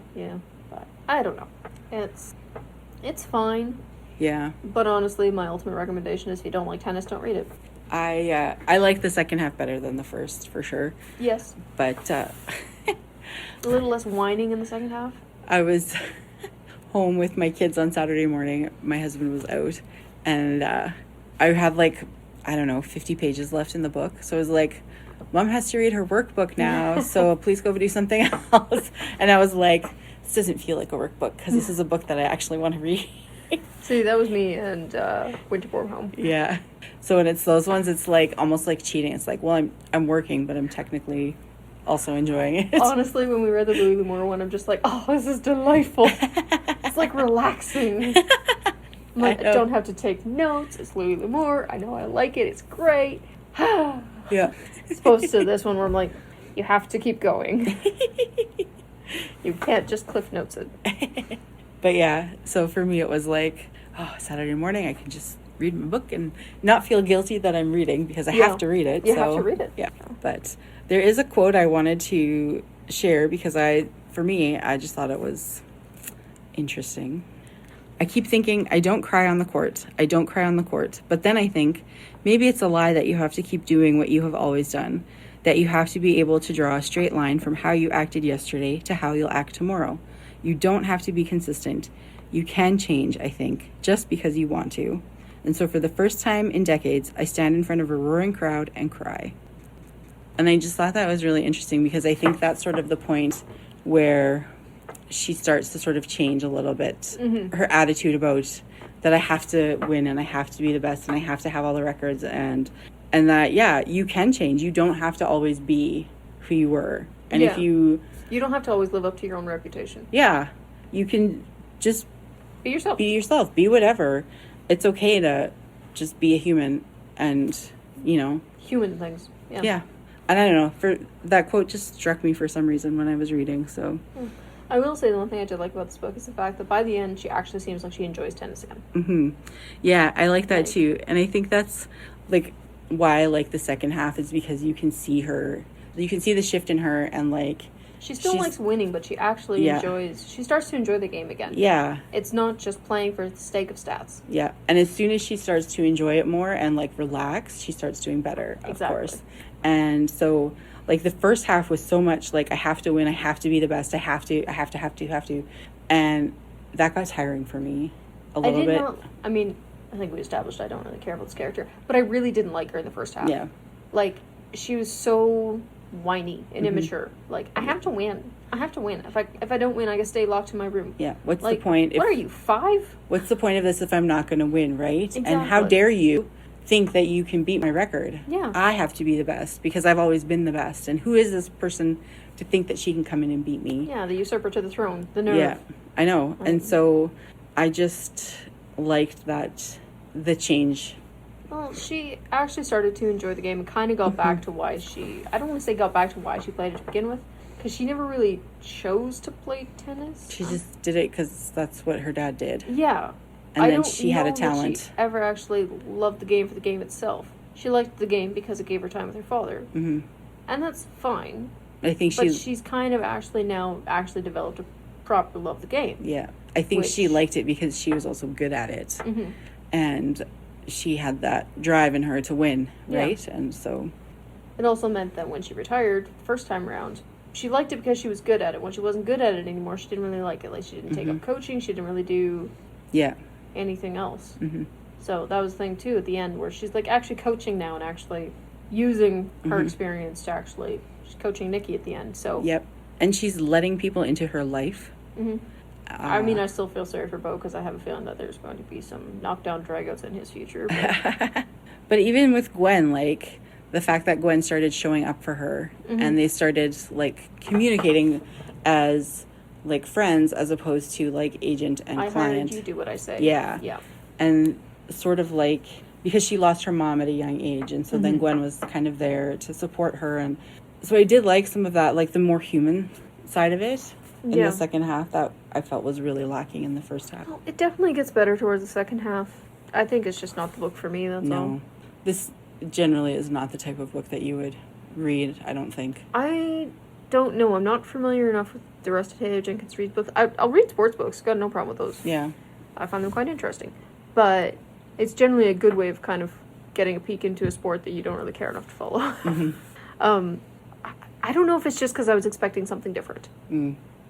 But I don't know. It's fine. Yeah. But honestly, my ultimate recommendation is if you don't like tennis, don't read it. I like the second half better than the first, for sure. Yes. But a little less whining in the second half. I was home with my kids on Saturday morning. My husband was out, and I had, like, I don't know, 50 pages left in the book. So I was like, Mom has to read her workbook now, so please go do something else. And I was like, this doesn't feel like a workbook, because this is a book that I actually want to read. See, that was me and Winterborn Home. Yeah. So when it's those ones, it's like almost like cheating. It's like, well, I'm working, but I'm technically also enjoying it. Honestly, when we read the Louis L'Amour one, I'm just like, oh, this is delightful. It's like relaxing. I'm like, I don't have to take notes. It's Louis L'Amour. I know I like it. It's great. Yeah. As opposed to this one where I'm like, you have to keep going. You can't just cliff notes it. But yeah, so for me it was like, oh, Saturday morning I can just read my book and not feel guilty that I'm reading, because I have to read it. You have to read it. Yeah. But there is a quote I wanted to share, because I just thought it was interesting. I keep thinking, I don't cry on the court. I don't cry on the court. But then I think, maybe it's a lie that you have to keep doing what you have always done. That you have to be able to draw a straight line from how you acted yesterday to how you'll act tomorrow. You don't have to be consistent. You can change, I think, just because you want to. And so for the first time in decades, I stand in front of a roaring crowd and cry. And I just thought that was really interesting, because I think that's sort of the point where she starts to sort of change a little bit. Her attitude about that I have to win and I have to be the best and I have to have all the records, and that, yeah, you can change. You don't have to always be who you were. And if you don't have to always live up to your own reputation. Yeah. You can just be yourself. Be yourself. Be whatever. It's okay to just be a human and, human things. Yeah. Yeah. And I don't know, for that quote just struck me for some reason when I was reading, so. I will say the one thing I did like about this book is the fact that by the end, she actually seems like she enjoys tennis again. Yeah, I like that too. And I think that's, like, why I like the second half, is because you can see the shift in her, and, like, she still likes winning, but she actually she starts to enjoy the game again. Yeah. It's not just playing for the sake of stats. Yeah. And as soon as she starts to enjoy it more and, like, relax, she starts doing better, of course. And so, like, the first half was so much, like, I have to win, I have to be the best, I have to. And that got tiring for me a little bit. I mean, I think we established I don't really care about this character, but I really didn't like her in the first half. Yeah. Like, she was so whiny and immature. Like, I have to win. If I don't win, I can stay locked in my room. Yeah. What's the point? What are you, 5? What's the point of this if I'm not going to win, right? Exactly. And how dare you think that you can beat my record? Yeah. I have to be the best because I've always been the best. And who is this person to think that she can come in and beat me? Yeah, the usurper to the throne. The nerve. Yeah, I know. And so I just liked the change. Well, she actually started to enjoy the game and kind of got back to why I don't want to say got back to why she played it to begin with, because she never really chose to play tennis. She just did it because that's what her dad did. Yeah. And then she had a talent. She ever actually loved the game for the game itself. She liked the game because it gave her time with her father. Mm-hmm. And that's fine. I think she's kind of actually developed a proper love of the game. Yeah. I think she liked it because she was also good at it. Mm-hmm. And she had that drive in her to win, right? Yeah. And so it also meant that when she retired first time around, she liked it because she was good at it. When she wasn't good at it anymore, she didn't really like it. Like, she didn't take up coaching. She didn't really do anything else. Mm-hmm. So that was the thing too at the end, where she's like actually coaching now and actually using her experience to she's coaching Nikki at the end. So and she's letting people into her life. Mm-hmm. I mean, I still feel sorry for Beau because I have a feeling that there's going to be some knockdown dragouts in his future. But, but even with Gwen, like, the fact that Gwen started showing up for her and they started, like, communicating as, like, friends as opposed to, like, agent and client. I hired you, do what I say. Yeah. Yeah. And sort of, like, because she lost her mom at a young age, and so then Gwen was kind of there to support her. And so I did like some of that, like, the more human side of it. In the second half, that I felt was really lacking in the first half. Well, it definitely gets better towards the second half. I think it's just not the book for me, that's all. No. This generally is not the type of book that you would read, I don't think. I don't know. I'm not familiar enough with the rest of Taylor Jenkins Reid's books. I'll read sports books. Got no problem with those. Yeah. I find them quite interesting. But it's generally a good way of kind of getting a peek into a sport that you don't really care enough to follow. I don't know if it's just because I was expecting something different.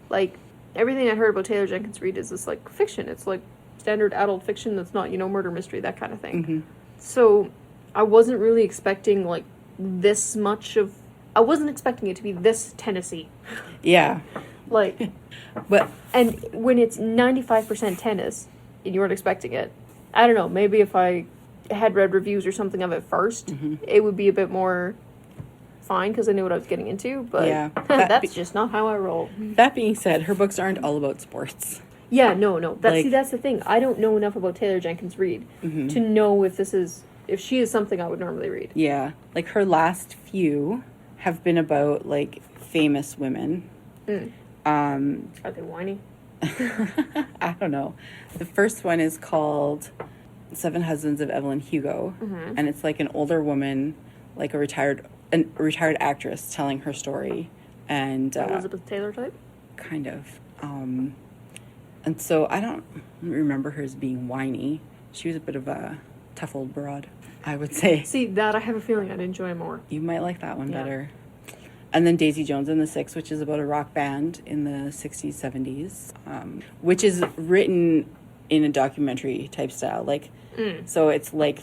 Like, everything I heard about Taylor Jenkins Reid is this, like, fiction. It's, like, standard adult fiction that's not, murder mystery, that kind of thing. So, I wasn't really expecting, like, this much of... I wasn't expecting it to be this Tennessee. Yeah. Like... But... And when it's 95% tennis, and you weren't expecting it, I don't know, maybe if I had read reviews or something of it first, it would be a bit more... fine because I knew what I was getting into, but that's just not how I roll. That being said, her books aren't all about sports. Yeah, no. That's the thing. I don't know enough about Taylor Jenkins Reid to know if she is something I would normally read. Yeah, like her last few have been about like famous women. Are they whiny? I don't know. The first one is called Seven Husbands of Evelyn Hugo, and it's like an older woman, like a retired actress telling her story, and Elizabeth Taylor type, kind of. And so I don't remember her as being whiny. She was a bit of a tough old broad, I would say. See, that I have a feeling I'd enjoy more. You might like that one better. And then Daisy Jones and the Six, which is about a rock band in the 60s, 70s, which is written in a documentary type style. Like, so it's like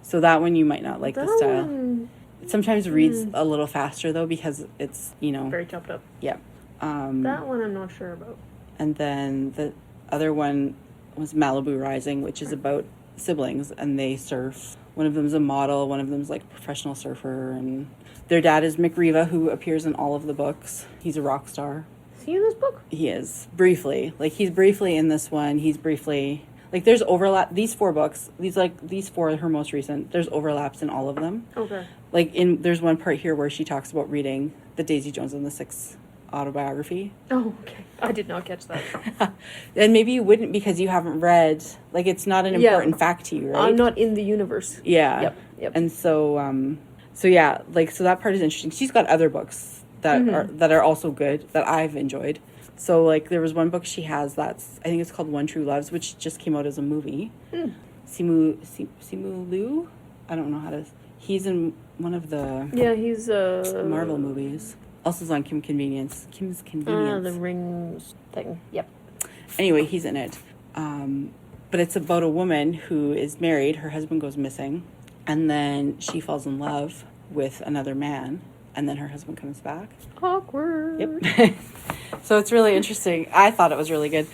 so that one you might not like the style. It sometimes reads a little faster, though, because it's, very chopped up. Yeah. That one I'm not sure about. And then the other one was Malibu Rising, which is about siblings, and they surf. One of them's a model, one of them's like a professional surfer, and their dad is Mick Riva, who appears in all of the books. He's a rock star. Is he in this book? He is. Briefly. Like, he's briefly in this one. He's briefly... Like, there's overlap. These four books, these four are her most recent. There's overlaps in all of them. Okay. Like, there's one part here where she talks about reading the Daisy Jones and the Six autobiography. Oh, okay. I did not catch that. And maybe you wouldn't because you haven't read... Like, it's not an important fact to you, right? I'm not in the universe. Yeah. Yep. And so, so that part is interesting. She's got other books that are also good, that I've enjoyed. So, like, there was one book she has I think it's called One True Loves, which just came out as a movie. Simu Liu? I don't know how to... He's in one of the... Yeah, he's... Marvel movies. Also is on Kim's Convenience. The Rings thing. Yep. Anyway, he's in it. But it's about a woman who is married. Her husband goes missing. And then she falls in love with another man. And then her husband comes back. Awkward. Yep. So it's really interesting. I thought it was really good.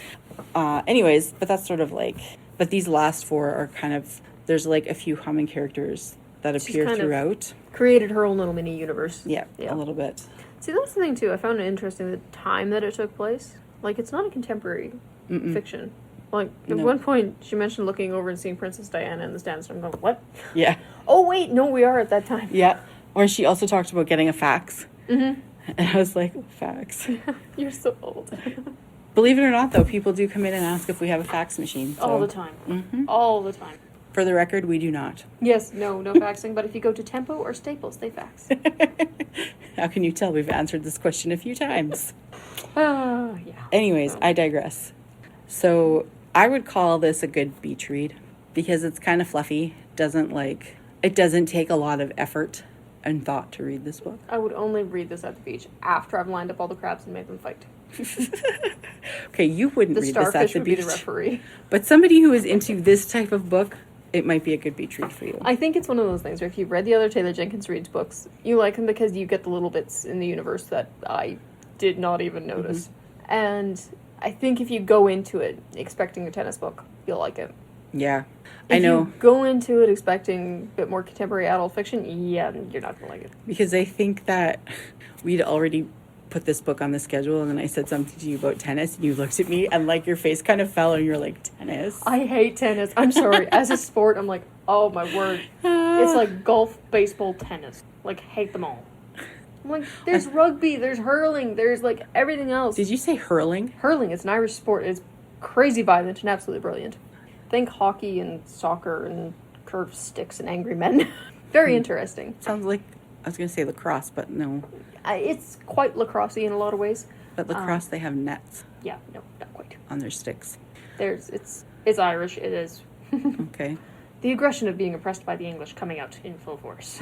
Anyways, but that's sort of like... But these last four are kind of... There's like a few common characters that appear throughout. Created her own little mini universe. Yeah, a little bit. See, that's the thing too. I found it interesting the time that it took place. Like, it's not a contemporary fiction. Like, at one point, she mentioned looking over and seeing Princess Diana in the stands, and I'm going, what? Yeah. Oh, wait, no, we are at that time. Yeah. Or she also talked about getting a fax. And I was like, fax. You're so old. Believe it or not, though, people do come in and ask if we have a fax machine. So. All the time. All the time. For the record, we do not. Yes, no faxing, but if you go to Tempo or Staples, they fax. How can you tell? We've answered this question a few times. Yeah. Anyways, I digress. So I would call this a good beach read because it's kind of fluffy. It doesn't take a lot of effort and thought to read this book. I would only read this at the beach after I've lined up all the crabs and made them fight. Okay, you wouldn't read this at the beach. The starfish would be the referee. But somebody who is into this type of book, it might be a good beach read for you. I think it's one of those things where if you've read the other Taylor Jenkins Reid's books, you like them because you get the little bits in the universe that I did not even notice. And I think if you go into it expecting a tennis book, you'll like it. Yeah. If I know. you go into it expecting a bit more contemporary adult fiction, yeah, you're not going to like it. Because I think that we'd already put this book on the schedule, and then I said something to you about tennis, and you looked at me, and, like, your face kind of fell, and you're like, tennis? I hate tennis. I'm sorry. As a sport, I'm like, oh, my word. It's like golf, baseball, tennis. Like, hate them all. I'm like, there's rugby, there's hurling, there's, like, everything else. Did you say hurling? Hurling, it's an Irish sport. It's crazy violent and absolutely brilliant. Think hockey and soccer and curved sticks and angry men. Very interesting. Sounds like, I was going to say lacrosse, but no. It's quite lacrosse-y in a lot of ways. But lacrosse, they have nets. Yeah, no, not quite. On their sticks. It's Irish, it is. Okay. The aggression of being oppressed by the English coming out in full force.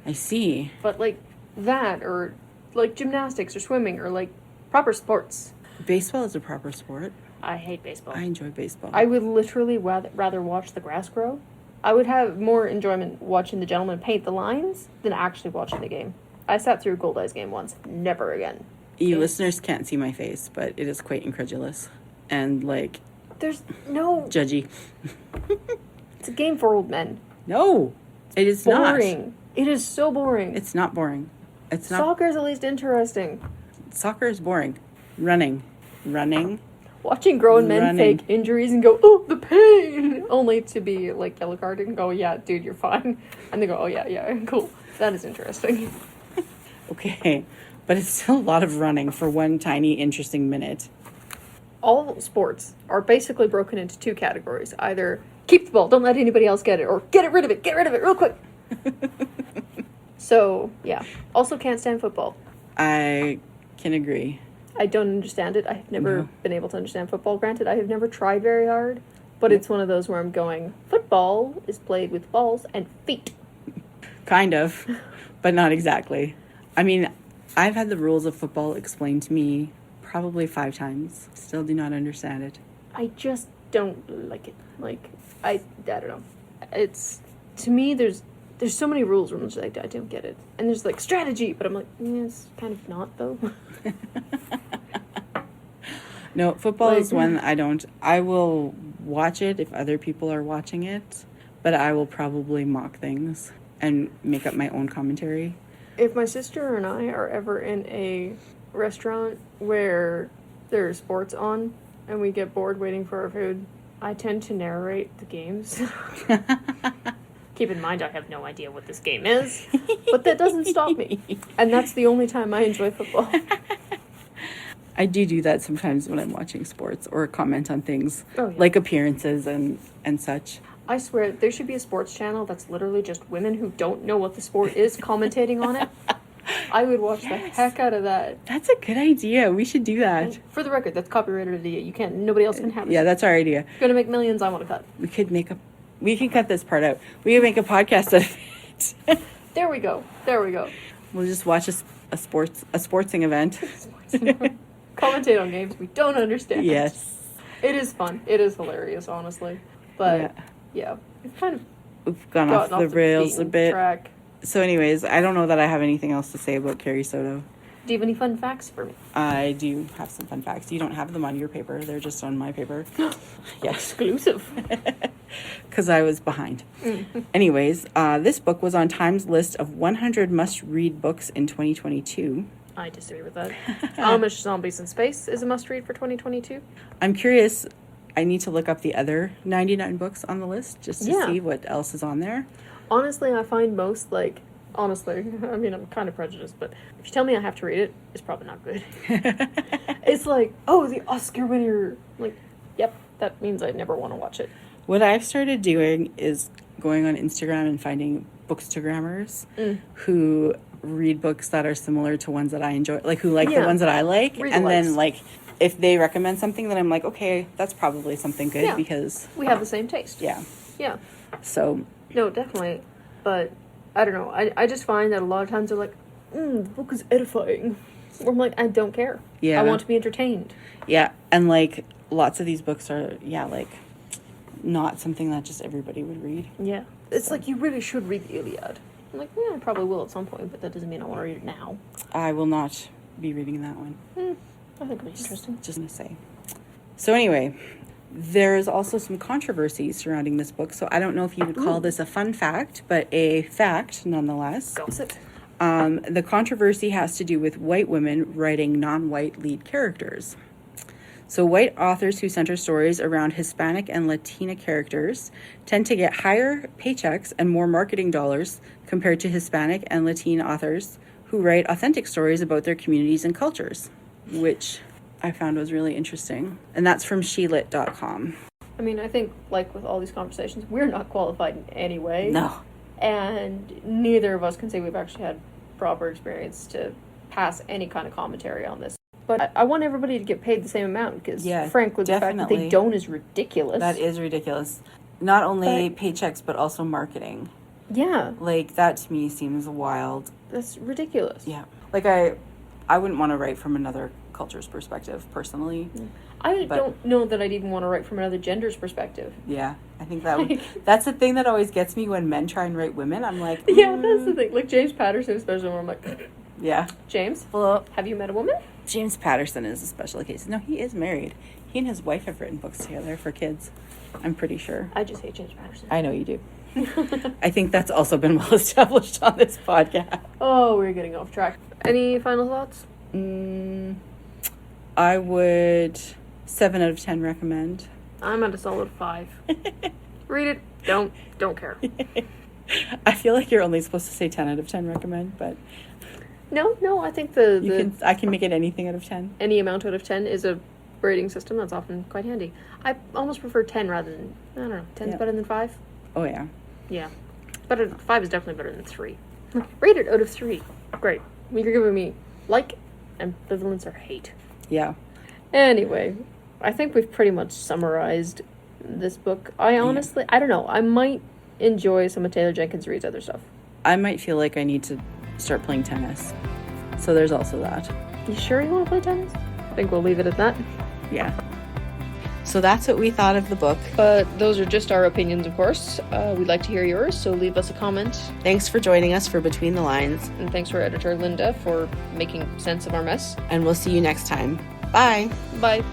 I see. But, like, that, or, like, gymnastics or swimming, or, like, proper sports. Baseball is a proper sport. I hate baseball. I enjoy baseball. I would literally rather watch the grass grow. I would have more enjoyment watching the gentleman paint the lines than actually watching the game. I sat through a Goldeyes game once. Never again. You listeners can't see my face, but it is quite incredulous. And, like... There's no... Judgy. It's a game for old men. No! It is boring. not. It is so boring. It's not boring. It's not... Soccer is at least interesting. Soccer is boring. Running. Watching grown men fake injuries and go, oh, the pain! Only to be, like, yellow carded and go, yeah, dude, you're fine. And they go, oh, yeah, cool. That is interesting. Okay. But it's still a lot of running for one tiny, interesting minute. All sports are basically broken into two categories. Either keep the ball, don't let anybody else get it, or get rid of it real quick. So, yeah. Also can't stand football. I can agree. I don't understand it. I have never been able to understand football. Granted, I have never tried very hard, but it's one of those where I'm going, football is played with balls and feet. Kind of, but not exactly. I mean, I've had the rules of football explained to me probably 5 times. Still do not understand it. I just don't like it. Like, I don't know. It's, to me, there's so many rules where I'm just like, I don't get it. And there's, like, strategy, but I'm like, it's kind of not, though. No, football is one I will watch it if other people are watching it, but I will probably mock things and make up my own commentary. If my sister and I are ever in a restaurant where there's sports on and we get bored waiting for our food, I tend to narrate the games. Keep in mind, I have no idea what this game is, but that doesn't stop me. And that's the only time I enjoy football. I do that sometimes when I'm watching sports or comment on things like appearances and such. I swear, there should be a sports channel that's literally just women who don't know what the sport is commentating on it. I would watch the heck out of that. That's a good idea. We should do that. And for the record, that's copyrighted idea. You can't, nobody else can have it. Yeah, that's our idea. If you're gonna make millions, I want to cut. We can cut this part out. We can make a podcast out of it. There we go. We'll just watch a sportsing event. Commentate on games we don't understand. Yes. It is fun. It is hilarious, honestly. But, yeah. It's kind of... We've gone off the rails a bit. Track. So anyways, I don't know that I have anything else to say about Carrie Soto. Do you have any fun facts for me? I do have some fun facts. You don't have them on your paper. They're just on my paper. Yes. Exclusive. Because I was behind. Anyways, this book was on Time's list of 100 must-read books in 2022. I disagree with that. Amish Zombies in Space is a must-read for 2022. I'm curious. I need to look up the other 99 books on the list just to see what else is on there. Honestly, I find most, I mean, I'm kind of prejudiced, but if you tell me I have to read it, it's probably not good. It's like, oh, the Oscar winner. Like, yep, that means I never want to watch it. What I've started doing is going on Instagram and finding bookstagrammers who read books that are similar to ones that I enjoy, like who like the ones that I like. And then, like, if they recommend something, then I'm like, okay, that's probably something good because... we have the same taste. Yeah. Yeah. So... No, definitely. But, I don't know. I just find that a lot of times they're like, the book is edifying. Or I'm like, I don't care. Yeah. I want to be entertained. Yeah. And, like, lots of these books are, like, not something that just everybody would read. Yeah. It's like, you really should read the Iliad. I'm like, I probably will at some point, but that doesn't mean I want to read it now. I will not be reading that one. I think it'll be interesting. Just gonna say. So anyway, there's also some controversy surrounding this book. So I don't know if you would call this a fun fact, but a fact nonetheless. Gossip. The controversy has to do with white women writing non-white lead characters. So white authors who center stories around Hispanic and Latina characters tend to get higher paychecks and more marketing dollars compared to Hispanic and Latina authors who write authentic stories about their communities and cultures, which I found was really interesting. And that's from shelit.com. I mean, I think, like with all these conversations, we're not qualified in any way. No. And neither of us can say we've actually had proper experience to pass any kind of commentary on this. But I want everybody to get paid the same amount because, frankly, the fact that they don't is ridiculous. That is ridiculous. Not only paychecks, but also marketing. Yeah. Like, that to me seems wild. That's ridiculous. Yeah. Like, I wouldn't want to write from another culture's perspective, personally. I don't know that I'd even want to write from another gender's perspective. Yeah. I think that's the thing that always gets me when men try and write women. I'm like, Yeah, that's the thing. Like, James Patterson, especially, where I'm like, yeah. James, Well, have you met a woman? James Patterson is a special case. No, he is married. He and his wife have written books together for kids. I'm pretty sure. I just hate James Patterson. I know you do. I think that's also been well established on this podcast. Oh, we're getting off track. Any final thoughts? I would 7 out of 10 recommend. I'm at a solid 5. Read it. Don't care. I feel like you're only supposed to say 10 out of 10 recommend, but No, I think I can make it anything out of 10. Any amount out of 10 is a rating system that's often quite handy. I almost prefer 10 rather than, I don't know, 10's better than 5? Oh, yeah. Yeah. 5 is definitely better than 3. Rate it out of 3. Great. You're giving me ambivalence or hate. Yeah. Anyway, I think we've pretty much summarized this book. I honestly, I don't know, I might enjoy some of Taylor Jenkins Reid's other stuff. I might feel like I need to start playing tennis. So there's also that. You sure you want to play tennis? I think we'll leave it at that. Yeah. So that's what we thought of the book. But those are just our opinions, of course. We'd like to hear yours, so leave us a comment. Thanks for joining us for Between the Lines. And thanks for editor Linda for making sense of our mess. And we'll see you next time. Bye. Bye.